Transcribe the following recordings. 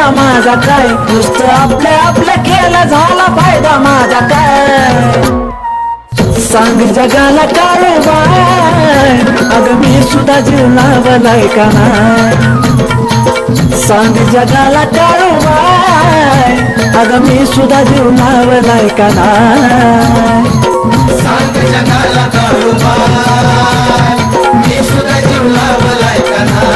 फायदा माझा काय, नुसतं आपल्या केला झाला फायदा माझा काय। सांग जगाला काळूबाई, अगं मी सुद्धा जीव लावलाय का नाही। सांग जगाला काळूबाई, अगं मी सुद्धा जीव लावलाय का नाही। सांग जगाला काळूबाई, मी सुद्धा जीव लावलाय का नाही।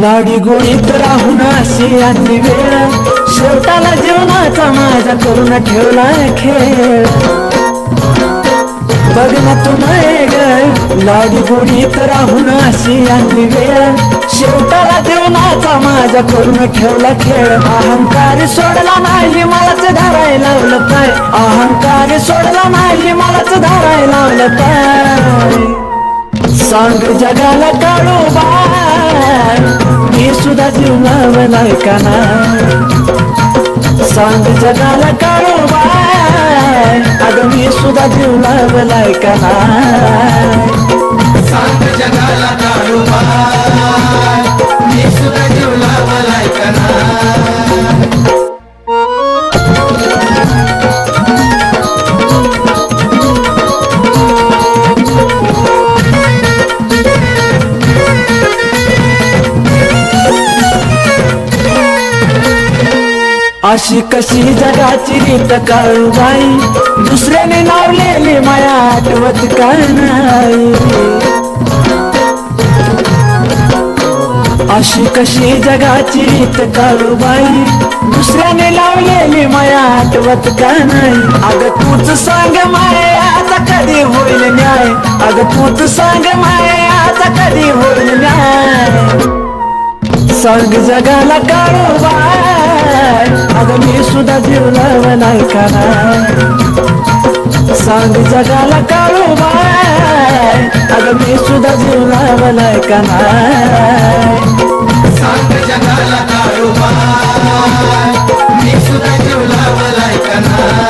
लाडी गोळीत राहून अशी आली वेळ, शेवटाला जीवनाचा माझा करून ठेवलाय खेळ। बघ ना तू नाही ग, लाडी गोळीत राहून अशी आली वेळ, शेवटाला जीवनाचा माझा करून ठेवला खेळ। अहंकार सोडला नाही मलाच धराय लावलं पाय, अहंकार सोडला नाही मलाच धराय लावलं पाय। सांग जगाला काळूबाई, मी सुद्धा जीव लावलाय का नाही। सांग जगाला काळूबाई, अगं मी सुद्धा जीव लावलाय का नाही। सांग जगाला काळूबाई, मी सुद्धा जीव लावलाय का नाही। अशी कशी जगाची रीत काळूबाई, दुसऱ्याने लावलेली माया आठवत का नाही। अशी कशी जगाची रीत काळूबाई, दुसऱ्याने लावलेली माया आठवत का नाही। अगं तूच सांग मायाचा कधी होईल न्याय, अगं तूच सांग मायाचा कधी होईल न्याय। सांग जगाला काळूबाई, अगं मी सुद्धा जीव लावलाय का नाही। सांग जगाला काळूबाई, अगं मी सुद्धा जीव लावलाय का नाही। सांग जगाला काळूबाई, मी सुद्धा जीव लावलाय का नाही।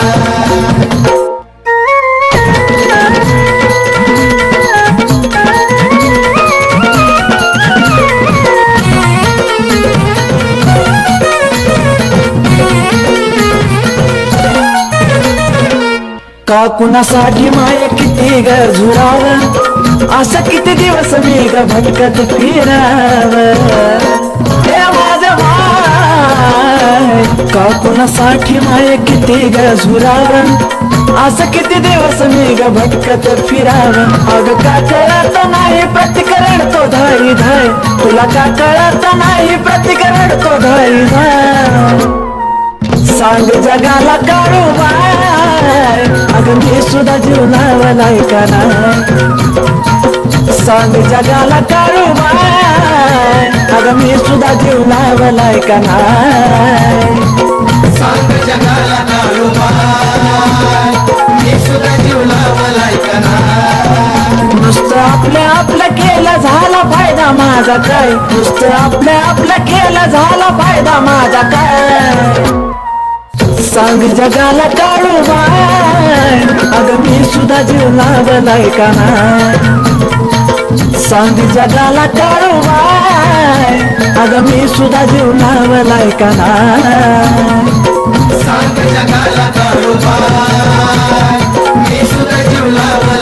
का कुणासाठी माय किती ग झुराव, असं किती दिवस मी ग भटकत फिराव। हे माझं माय, का कुणासाठी माय किती ग झुराव, असं किती दिवस मी ग भटकत फिराव। अगं का कळत नाही प्रतिकरण तो धाई धाय, तुला का कळत नाही प्रतिकरण तो धाई धाय। सांग जगाला काळूबाई, अगं मी सुद्धा जीव लावलाय का नाही। सांग जगाला काळूबाई, अगं मी सुद्धा जीव लावलाय का नाही। सांग जगाला काळूबाई, मी सुद्धा जीव लावलाय का नाही। नुसतं आपलं केलं झाला फायदा माझा काय, नुसतं आपलं केलं झाला फायदा माझा काय। सांग जगाला काळूबाई, अगं मी सुद्धा जीव लावलाय का नाही। सांग जगाला काळूबाई, अगं मी सुद्धा जीव लावलाय का नाही। सांग जगाला काळूबाई, मी सुद्धा जीव लावलाय